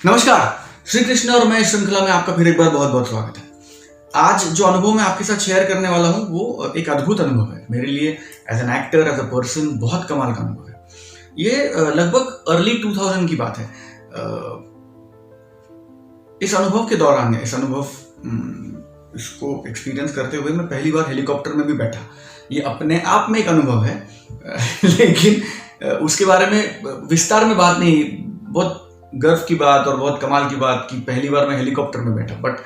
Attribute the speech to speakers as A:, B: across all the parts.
A: नमस्कार, श्री कृष्ण और मैं इस श्रृंखला में आपका फिर एक बार बहुत बहुत स्वागत है। आज जो अनुभव मैं आपके साथ शेयर करने वाला हूँ वो एक अद्भुत अनुभव है मेरे लिए। As an actor, as a person, बहुत कमाल का अनुभव है। ये लगभग अर्ली 2000 की बात है। इस अनुभव के दौरान इसको एक्सपीरियंस करते हुए मैं पहली बार हेलीकॉप्टर में भी बैठा। ये अपने आप में एक अनुभव है लेकिन उसके बारे में विस्तार में बात नहीं। बहुत गर्व की बात और बहुत कमाल की बात कि पहली बार मैं हेलीकॉप्टर में बैठा, बट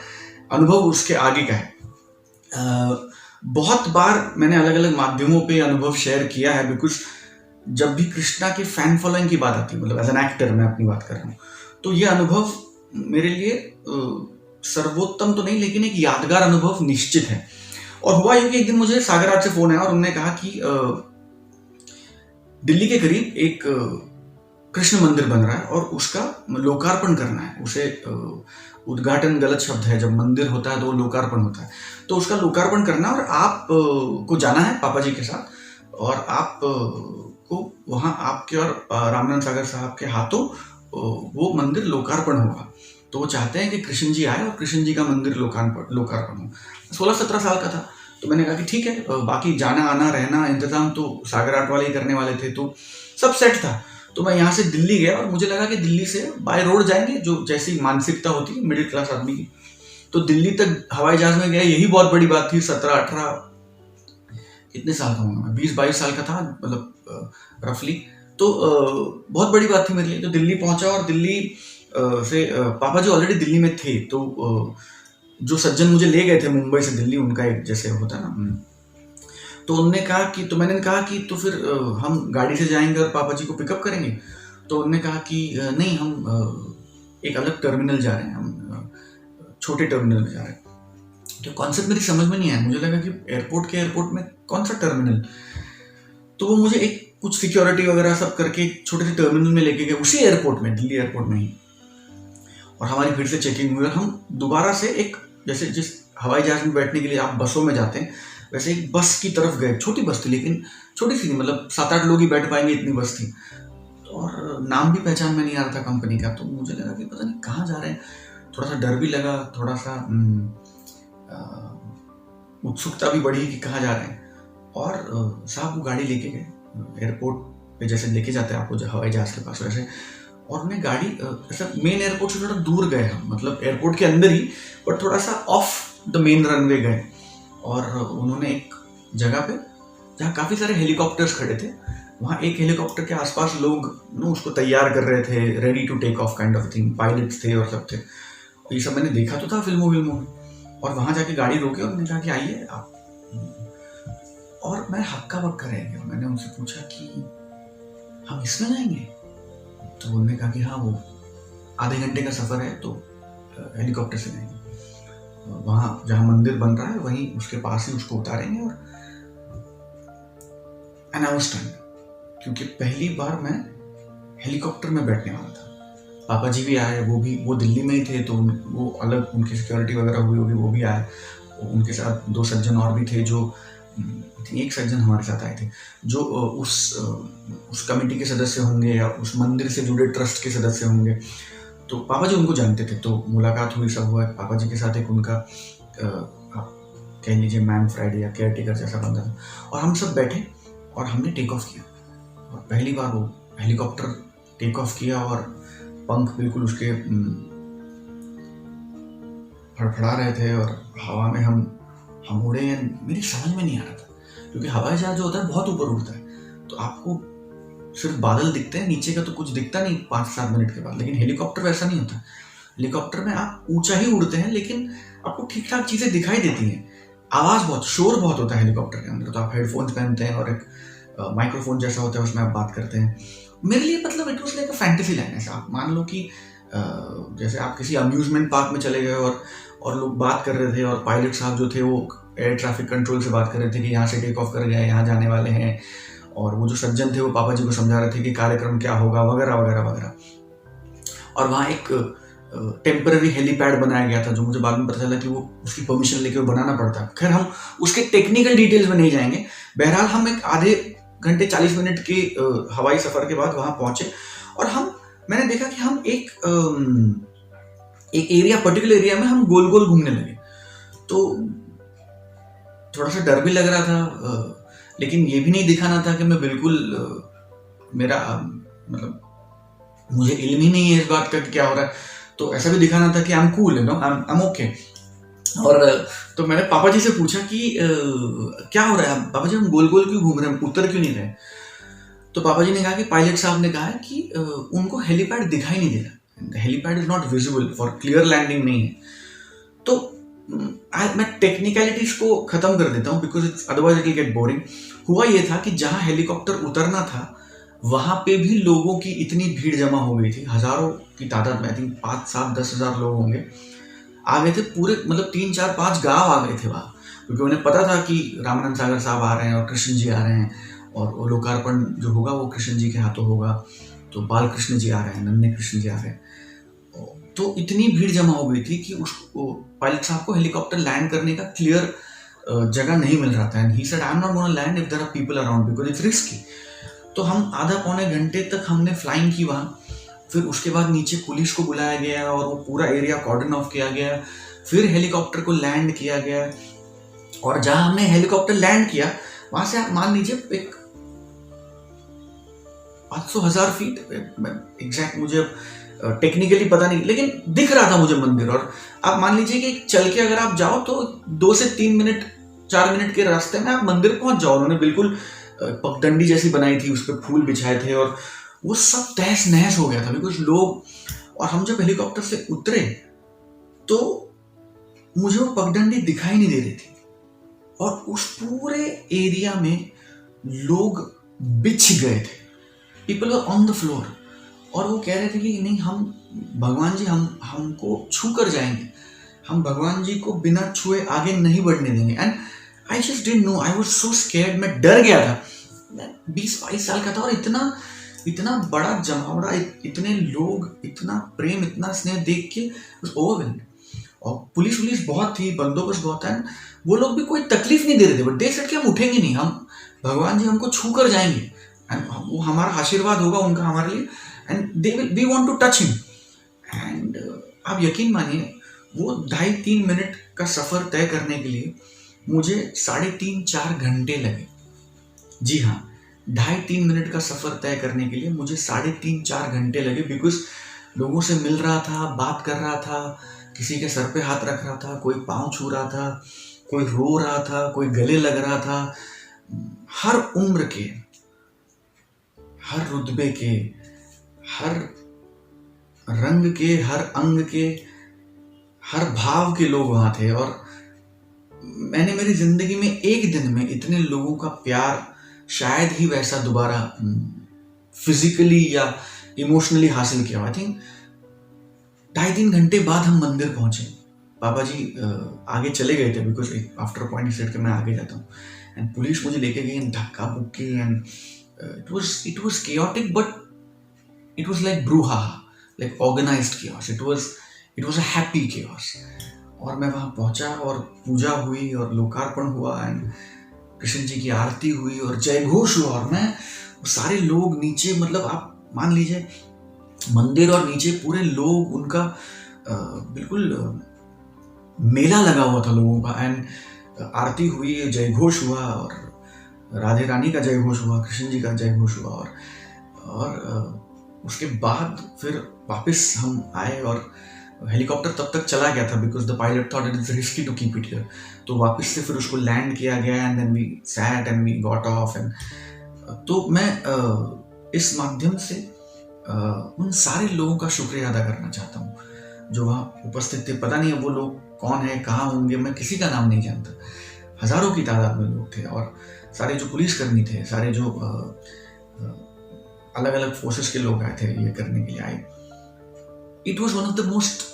A: अनुभव उसके आगे का है। बहुत बार मैंने अलग अलग माध्यमों पे अनुभव शेयर किया है, बिकॉज जब भी कृष्णा के फैन फॉलोइंग की बात आती है, मतलब एज एन एक्टर मैं अपनी बात कर रहा हूँ, तो ये अनुभव मेरे लिए सर्वोत्तम तो नहीं लेकिन एक यादगार अनुभव निश्चित है। और हुआ यूं कि एक दिन मुझे सागर आर्ट से फोन आया और उन्होंने कहा कि दिल्ली के करीब एक कृष्ण मंदिर बन रहा है और उसका लोकार्पण करना है। उसे उद्घाटन गलत शब्द है, जब मंदिर होता है तो लोकार्पण होता है, तो उसका लोकार्पण करना और आप को जाना है पापा जी के साथ, और आप को वहाँ आपके और रामनाथ सागर साहब के हाथों वो मंदिर लोकार्पण होगा। तो वो चाहते हैं कि कृष्ण जी आए और कृष्ण जी का मंदिर लोकार्पण हो। 16-17 साल का था, तो मैंने कहा कि ठीक है, बाकी जाना आना रहना इंतजाम तो सागर आर्ट वाले ही करने वाले थे, तो सब सेट था। तो मैं यहाँ से दिल्ली गया और मुझे लगा कि दिल्ली से बाय रोड जाएंगे, जो जैसी मानसिकता होती है मिडिल क्लास आदमी की। तो दिल्ली तक हवाई जहाज में गया, यही बहुत बड़ी बात थी। 17-18 कितने साल का हूँ मैं, 20-22 साल का था, मतलब रफली। तो बहुत बड़ी बात थी मेरे लिए। तो दिल्ली पहुंचा और दिल्ली से पापा जी ऑलरेडी दिल्ली में थे, तो जो सज्जन मुझे ले गए थे मुंबई से दिल्ली, उनका एक जैसे होता है ना, तो उन्होंने कहा कि, तो मैंने कहा कि तो फिर हम गाड़ी से जाएंगे और पापा जी को पिकअप करेंगे। तो उन्होंने कहा कि नहीं, हम एक अलग टर्मिनल जा रहे हैं, हम छोटे टर्मिनल में जा रहे हैं। तो कॉन्सेप्ट मेरी समझ में नहीं आया। मुझे लगा कि एयरपोर्ट में कौन सा टर्मिनल। तो वो मुझे एक कुछ सिक्योरिटी वगैरह सब करके छोटे से टर्मिनल में लेके गए, उसी एयरपोर्ट में, दिल्ली एयरपोर्ट में ही। और हमारी फिर से चेकिंग हुई और हम दोबारा से एक, जैसे जिस हवाई जहाज में बैठने के लिए आप बसों में जाते हैं, वैसे एक बस की तरफ गए। छोटी बस थी, लेकिन छोटी सी, मतलब 7-8 लोग ही बैठ पाएंगे इतनी बस थी। और नाम भी पहचान में नहीं आ रहा था कंपनी का। तो मुझे लगा कि पता नहीं कहाँ जा रहे हैं। थोड़ा सा डर भी लगा, थोड़ा सा उत्सुकता भी बढ़ी कि कहाँ जा रहे हैं। और साहब वो गाड़ी लेके गए एयरपोर्ट पे, जैसे लेके जाते हैं आपको हवाई जहाज के पास, वैसे। और उन्हें गाड़ी ऐसा मेन एयरपोर्ट से थोड़ा दूर गए हम, मतलब एयरपोर्ट के अंदर ही, बट थोड़ा सा ऑफ द मेन रनवे गए। और उन्होंने एक जगह पे जहाँ काफ़ी सारे हेलीकॉप्टर्स खड़े थे, वहाँ एक हेलीकॉप्टर के आसपास लोग उसको तैयार कर रहे थे, ready to take off kind of thing. Pilots थे और सब थे। और ये सब मैंने देखा तो था फिल्मों में। और वहाँ जाके गाड़ी रोके और मैंने कहा कि आइए आप। और मैं हक्का बक्का रह गया। मैंने उनसे पूछा कि हम इसमें जाएंगे? तो उन्होंने कहा कि हाँ, वो आधे घंटे का सफ़र है, तो हेलीकॉप्टर से जाएंगे। वहाँ जहाँ मंदिर बन रहा है वहीं उसके पास ही उसको उतारेंगे। और एंड आई वाज स्टन्ड, क्योंकि पहली बार मैं हेलीकॉप्टर में बैठने वाला था। पापा जी भी आए, वो दिल्ली में ही थे, तो वो अलग उनकी सिक्योरिटी वगैरह हुई होगी, वो भी आए। उनके साथ 2 सज्जन और भी थे, जो एक सज्जन हमारे साथ आए थे, जो उस कमेटी के सदस्य होंगे या उस मंदिर से जुड़े ट्रस्ट के सदस्य होंगे। तो पापा जी उनको जानते थे, तो मुलाकात हुई, सब हुआ। पापा जी के साथ एक उनका आप कह लीजिए मैन फ्राइडे या केयर टेकर जैसा बंदा था। और हम सब बैठे और हमने टेक ऑफ किया। और पहली बार वो हेलीकॉप्टर टेक ऑफ किया और पंख बिल्कुल उसके फड़फड़ा रहे थे और हवा में हम उड़े। मेरी समझ में नहीं आ रहा था, क्योंकि हवाई जहाज जो होता है बहुत ऊपर उड़ता है, तो आपको सिर्फ बादल दिखते हैं, नीचे का तो कुछ दिखता नहीं 5-7 मिनट के बाद। लेकिन हेलीकॉप्टर वैसा नहीं होता। हेलीकॉप्टर में आप ऊंचा ही उड़ते हैं, लेकिन आपको ठीक ठाक चीज़ें दिखाई देती हैं। आवाज़ बहुत, शोर बहुत होता है हेलीकॉप्टर के अंदर। तो आप हेडफोन्स पहनते हैं और एक माइक्रोफोन जैसा होता है, उसमें आप बात करते हैं। मेरे लिए मतलब it was like a fantasy land. ऐसा आप मान लो कि जैसे आप किसी अम्यूजमेंट पार्क में चले गए और लोग बात कर रहे थे, और पायलट साहब जो थे वो एयर ट्रैफिक कंट्रोल से बात कर रहे थे कि यहाँ से टेक ऑफ कर गए, यहाँ जाने वाले हैं। और वो जो सज्जन थे वो पापा जी को समझा रहे थे कि कार्यक्रम क्या होगा, वगैरह वगैरह वगैरह। और वहाँ एक टेम्पररी हेलीपैड बनाया गया था, जो मुझे बाद में पता चला कि वो उसकी परमिशन लेके वो बनाना पड़ता है। खैर, हम उसके टेक्निकल डिटेल्स में नहीं जाएंगे। बहरहाल हम एक आधे घंटे 40 मिनट के हवाई सफ़र के बाद वहाँ पहुँचे। और मैंने देखा कि हम एक एक एरिया, पर्टिकुलर एरिया में हम गोल गोल घूमने लगे। तो थोड़ा सा डर भी लग रहा था, लेकिन ये भी नहीं दिखाना था कि मैं बिल्कुल मेरा मतलब मुझे इल्म ही नहीं है इस बात का कि क्या हो रहा है। तो ऐसा भी दिखाना था कि I am cool, you know, I am okay. और तो मैंने पापा जी से पूछा कि क्या हो रहा है पापा जी, हम गोल गोल क्यों घूम रहे हैं, उतर क्यों नहीं रहे। तो पापा जी ने कहा कि पायलट साहब ने कहा है कि उनको हेलीपैड दिखाई नहीं दे रहा, helipad is not visible for clear landing नहीं है। तो मैं टेक्निकलिटीज को खत्म कर देता हूँ because it's otherwise it will get boring. हुआ ये था कि जहाँ हेलीकॉप्टर उतरना था वहां पे भी लोगों की इतनी भीड़ जमा हो गई थी, हजारों की तादाद में, आई थिंक 5-7-10 हज़ार लोग होंगे, आ गए थे पूरे, मतलब 3-4-5 गांव आ गए थे वहाँ, क्योंकि उन्हें पता था कि रामानंद सागर साहब आ रहे हैं और कृष्ण जी आ रहे हैं, और वो लोकार्पण जो होगा वो कृष्ण जी के हाथों होगा। तो बाल कृष्ण जी आ रहे हैं, नन्हे कृष्ण जी आ रहे हैं। तो इतनी भीड़ जमा हो गई थी कि उसको पायलट साहब को हेलीकॉप्टर लैंड करने का क्लियर जगह नहीं मिल रहा था। And he said I am not gonna land if there are people around because it's risky. तो हम आधा पौने घंटे तक हमने फ्लाइंग की वहाँ। फिर उसके बाद नीचे पुलिस को बुलाया गया और वो पूरा एरिया कॉर्डन ऑफ किया गया। फिर हेलीकॉप्टर को लैंड किया गया, और जहां हमने हेलीकॉप्टर लैंड किया वहां से आप मान लीजिए एक 500,000 फीट, एग्जैक्ट मुझे टेक्निकली पता नहीं, लेकिन दिख रहा था मुझे मंदिर। और आप मान लीजिए कि चल के अगर आप जाओ तो 2 से 3 मिनट 4 मिनट के रास्ते में आप मंदिर पहुंच जाओ। उन्होंने बिल्कुल पगडंडी जैसी बनाई थी, उस पर फूल बिछाए थे, और वो सब तहस नहस हो गया था बिकॉज लोग। और हम जब हेलीकॉप्टर से उतरे तो मुझे वो पगडंडी दिखाई नहीं दे रही थी, और उस पूरे एरिया में लोग बिछ गए थे, people were on the floor. और वो कह रहे थे कि नहीं, हम भगवान जी हमको छू कर जाएंगे, हम भगवान जी को बिना छुए आगे नहीं बढ़ने देंगे। And I just didn't know, I was so scared, मैं डर गया था। मैं 20-22 साल का था और इतना बड़ा जमावड़ा, इतने लोग, इतना प्रेम, इतना स्नेह देख के ओवरवेल्ड। और पुलिस बहुत थी, बंदोबस्त बहुत है, वो लोग भी कोई तकलीफ नहीं दे रहे थे, बट दे सेड कि हम उठेंगे नहीं, हम भगवान जी हमको छू कर जाएंगे, एंड वो हमारा आशीर्वाद होगा उनका हमारे लिए, and they will, we want to touch him. And आप यकीन मानिए, वो 2.5-3 मिनट का सफर तय करने के लिए मुझे 3.5-4 घंटे लगे। जी हाँ, 2.5-3 मिनट का सफर तय करने के लिए मुझे 3.5-4 घंटे लगे, बिकॉज लोगों से मिल रहा था, बात कर रहा था, किसी के सर पे हाथ रख रहा था, कोई पाँव छू रहा था, कोई रो रहा था, कोई गले लग रहा था। हर उम्र के, हर रुतबे के, हर रंग के, हर अंग के, हर भाव के लोग वहां थे। और मैंने मेरी जिंदगी में एक दिन में इतने लोगों का प्यार शायद ही वैसा दोबारा फिजिकली या इमोशनली हासिल किया। आई थिंक 2.5-3 घंटे बाद हम मंदिर पहुंचे। पापा जी आगे चले गए थे बिकॉज आफ्टर पॉइंट सेट के मैं आगे जाता हूँ, एंड पुलिस मुझे लेके गई, धक्का मुक्की, and it was chaotic, but it was like brouhaha, like organised chaos. It was a happy chaos. और मैं वहाँ पहुँचा और पूजा हुई और लोकार्पण हुआ, एंड कृष्ण जी की आरती हुई और जय घोष हुआ। और मैं, सारे लोग नीचे, मतलब आप मान लीजिए मंदिर और नीचे पूरे लोग, उनका बिल्कुल मेला लगा हुआ था लोगों का। एंड आरती हुई, जय घोष हुआ, और राधे रानी का जय घोष हुआ, कृष्ण जी का जय घोष हुआ। और उसके बाद फिर वापस हम आए, और हेलीकॉप्टर तब तक चला गया था because the pilot thought it is risky to keep it here. तो वापस से फिर उसको लैंड किया गया, and then we sat and we got off. And तो मैं इस माध्यम से उन सारे लोगों का शुक्रिया अदा करना चाहता हूँ जो वहाँ उपस्थित थे। पता नहीं है वो लोग कौन है, कहाँ होंगे, मैं किसी का नाम नहीं जानता। हजारों की तादाद में लोग थे, और सारे जो पुलिसकर्मी थे, सारे जो अलग अलग फोर्सेस के लोग आए थे ये करने के लिए आए। It was one of the most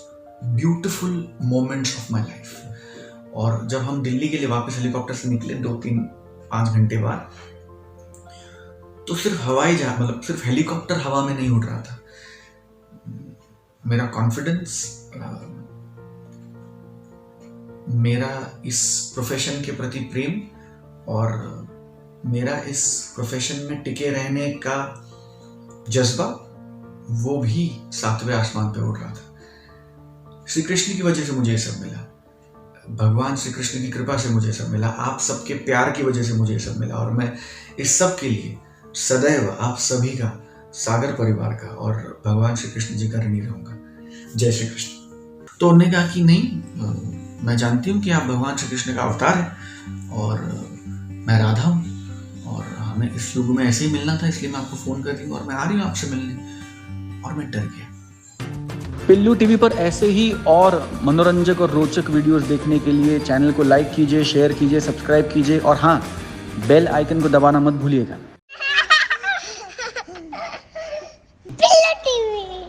A: beautiful moments of my life. और जब हम दिल्ली के लिए वापस हेलीकॉप्टर से निकले 2-3-5 घंटे बाद, तो सिर्फ हवाई जहाज, मतलब सिर्फ हेलीकॉप्टर हवा में नहीं उड़ रहा था। मेरा कॉन्फिडेंस, मेरा इस प्रोफेशन के प्रति प्रेम, और मेरा इस प्रोफेशन में टिके रहने का जज्बा, वो भी 7वें आसमान पे उड़ रहा था। श्री कृष्ण की वजह से मुझे ये सब मिला, भगवान श्री कृष्ण की कृपा से मुझे सब मिला, आप सबके प्यार की वजह से मुझे ये सब मिला, और मैं इस सब के लिए सदैव आप सभी का, सागर परिवार का और भगवान श्री कृष्ण जी का ऋणी रहूंगा। जय श्री कृष्ण। तो उन्होंने कहा कि नहीं, मैं जानती हूँ कि आप भगवान श्री कृष्ण का अवतार है और मैं राधा हूँ और हमें इस युग में ऐसे ही मिलना था, इसलिए मैं आपको फोन कर रही हूँ और मैं आ रही हूँ आपसे मिलने। और मैं डर गया।
B: पिल्लू टीवी पर ऐसे ही और मनोरंजक और रोचक वीडियोस देखने के लिए चैनल को लाइक कीजिए, शेयर कीजिए, सब्सक्राइब कीजिए और हाँ, बेल आइकन को दबाना मत भूलिएगा।